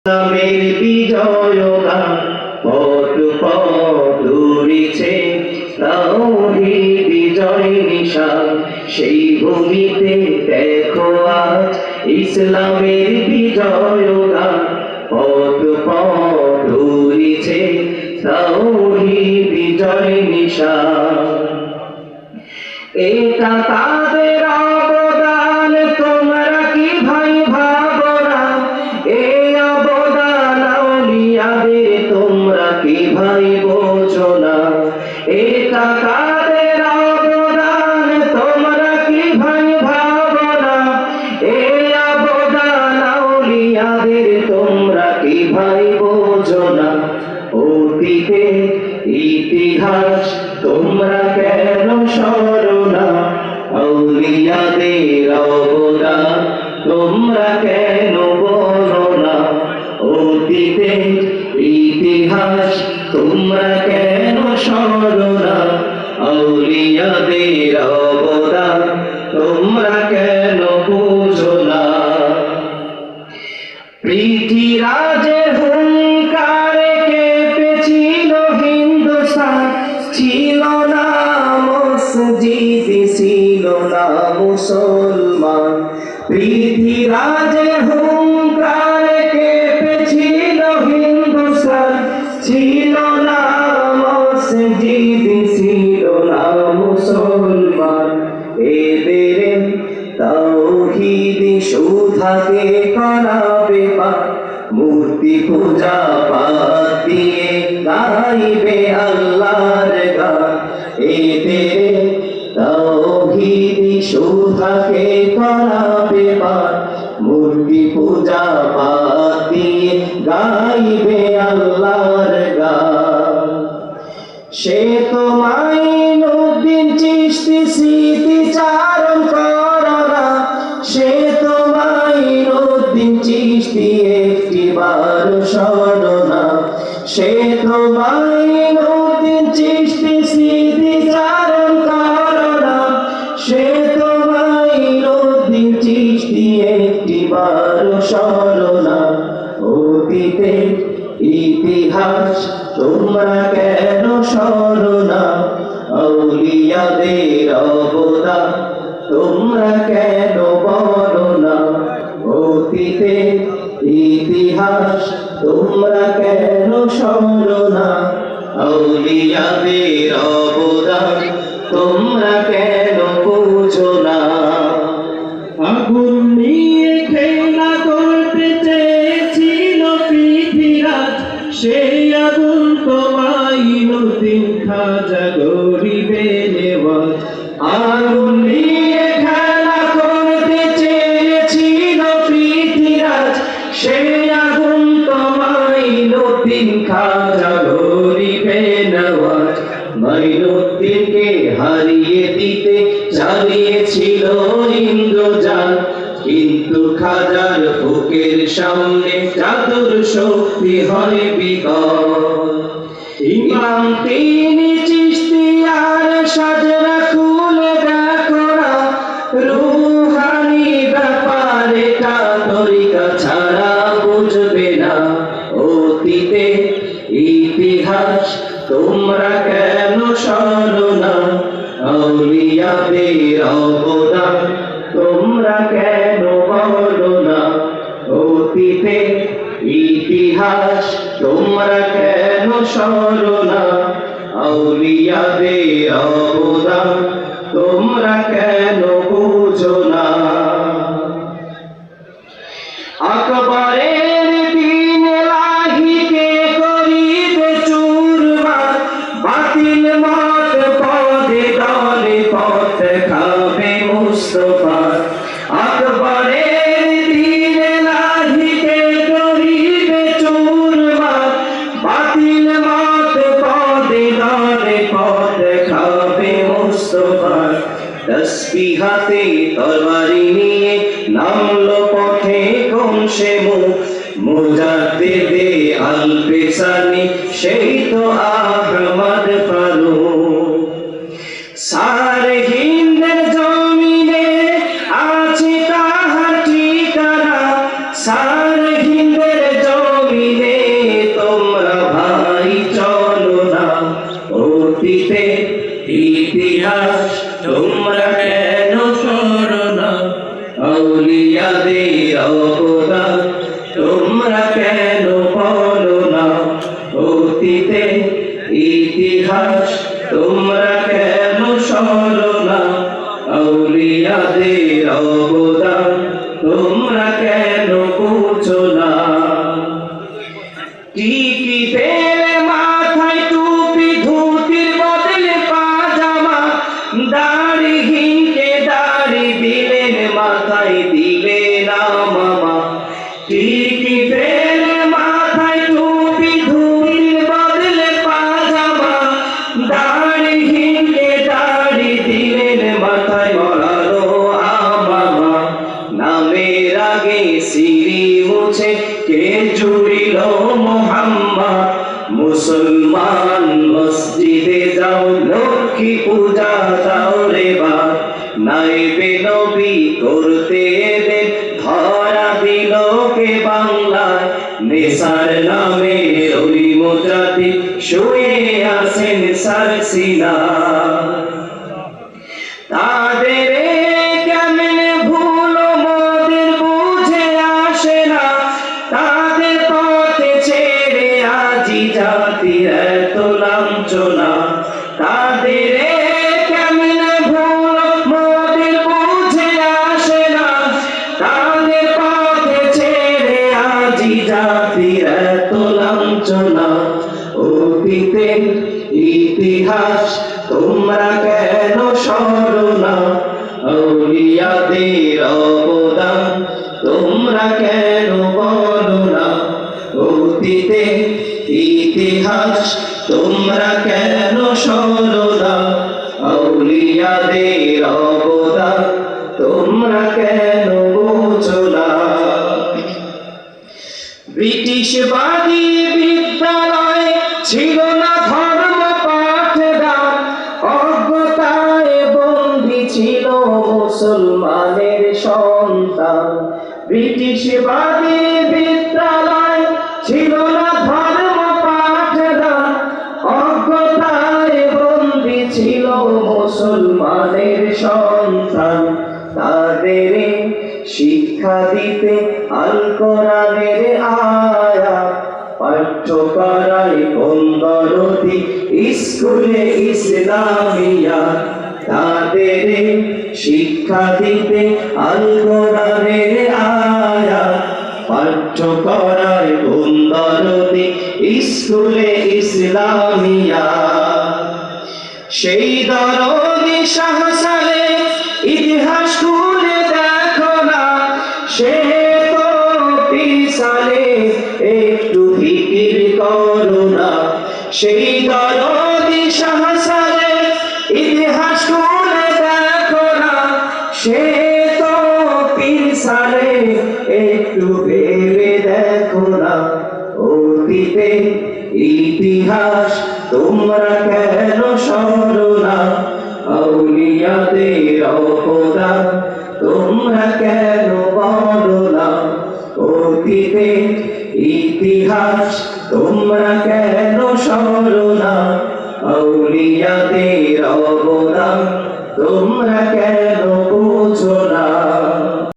ইসলামের বিজয়গান পট পট উড়িছে তাওহীদ বিজয় নিশান। সেই ভূমিতে দেখো আজ ইসলামের বিজয়গান পট পট উড়িছে তাওহীদ বিজয় নিশান। এটা তাদের অবদান, তোমরা কি ভাই ভাবো না? এই অবদান আউলিয়াদের তোমরা কি ভাই বোঝো না? এটা তাদের অবদান, তোমরা কি ভাই ভাবো না? এই অবদান আউলিয়াদের তোমরা কি ভাই বোঝো না? অতীতের ইতিহাস তোমরা কেন সরো না? আউলিয়াদের অবদান তোমরা কেন বলো না? অতীতের ইতিহাস তোমরা কেন সরো না? আউলিয়াদের অবদান তোমরা কেন বুঝো না? পৃথিবীরাজের হুঙ্কারে কেঁপেছিল হিন্দুস্তান, ছিল না মসজিদ, ছিল না মুসলমান। পৃথিবীরাজের হুঙ্কারে কেঁপেছিল হিন্দুস্তান, ছিল না মসজিদ, ছিল না মুসলমান। এদের তাওহীদ সুধাকে করাবে পার, মূর্তি পূজা বাদ দিয়ে গাইবে আল্লাহর গান। এদের তাওহীদ সুধাকে করাবে পার, মূর্তি পূজা বাদ দিয়ে গাইবে আল্লাহর গান। সে তো মাইনুদ্দিন চিশতি স্মৃতিচারণ করো না, সে তো মাইনুদ্দিন চিশতি একটিবার শোনো না। সে তো মাইনুদ্দিন চিশতি স্মৃতিচারণ করো না, সে তো মাইনুদ্দিন চিশতি একটিবার শোনো না। অতীতের ইতিহাস তোমরা কেন সরো না? আউলিয়াদের অবদান তোমরা কেন বলো না? অতীতের ইতিহাস তোমরা কেন সরো না? আউলিয়াদের অবদান তোমরা কেন বুঝো না? আগুন নিয়ে খেলা করতে চেয়েছিল পৃথিবীরাজ, সেই আগুন তো মাইনুদ্দিন খাজা গরিবে নেওয়াজ। আগুন নিয়ে খেলা করতে চেয়েছিল পৃথিবীরাজ, সেই আগুন তো মাইনুদ্দিন খাজা গরিবে নেওয়াজ। মাইনুদ্দিনকে হারিয়ে দিতে চালিয়েছিল ইন্দ্রজাল, কিন্তু খাজার বুকের সামনে জাদুর শক্তি হয় বিকল। ইমাম তিনি চিশতি আর সাজরা খুলে দেখো না, রুহানি ব্যাপারে তা তরিকা ছাড়া বুঝবে না। অতীতে ইতিহাস তোমরা কেন সরো না? আউলিয়াদের অবদান তোমরা কেন বলো না? অতীতে ইতিহাস তোমরা কেন সরো না? আউলিয়াদের অবদান তোমরা কেন বুঝো না? আকবরের দিন লাহিকে করিবে চুরমার, বাতিল মত পদে দলে পথ খাবে মুস্তফার। আকবরের দিন লাহিকে করিবে চুরমার, বাতিল মত পদে দলে পথ খাবে মুস্তফার। তসবিহ হাতে তরবারি নিয়ে নামলো পথে কমসে মুখ, মুজাদ্দিদে আল পেসানি সেই তো আহমদ ফারুক। সারে হিন্দের জমিনে আছে তাহার ঠিকানা, সারে হিন্দের জমিনে জুড়িল মোহাম্মদ মুসলমান মসজিদে যাও লক্ষ্মী পূজা দাও রে বা নাইবে নবী করতে এদের ধরা দিল কে বাংলায় নেসার নামে ওই মুজাতি শুয়ে আছেন সারসিনা তাদের কেমনে ভুল মোদের বুঝে আসে না তাদের পথে ছেড়ে আজি জাতির এত লাঞ্ছনা তাদের কেমনে ভুল মোদের বুঝে আসে না তাদের পথে ছেড়ে আজি জাতির এত লাঞ্ছনা অতীতের ইতিহাস তোমরা কেন সরো না আউলিয়াদের অবদান তোমরা কেন বলো না অতীতের ইতিহাস তোমরা কেন সরো না আউলিয়াদের অবদান তোমরা কেন বোঝো না ব্রিটিশবাদী বিদ্যালয় ছিল না ধর্ম পাঠদান অজ্ঞতায় বন্দী ছিল মুসলমানের সন্তান ব্রিটিশবাদী বিদ্যালয় ছিল না ধর্ম পাঠদান অজ্ঞতায় বন্দী ছিল মুসলমানের সন্তান তাদের শিক্ষা দিতে আল কোরআনের আয়াত পাঠ্য করাই বন্দরতি স্কুলে ইসলামিয়া তাদের শিক্ষা দিতে আল কোরআনের আয়াত পাঠ্য করাই বন্দরতি স্কুলে ইসলামিয়া সেই দরদি শাহ সালেহ ইতিহাস খুলে দেখো না সে তো পিছালে একটু ফিকির করো না সেই দরদি শাহ সালেহ ইতিহাস খুলে দেখো না সে তো পিছালে একটু ভেবে দেখো না অতীতে ইতিহাস তোমরা কেন সরো না আউলিয়াদের অবদান তোমরা কেন বলো না অতীতে ইতিহাস তোমরা কেন সরো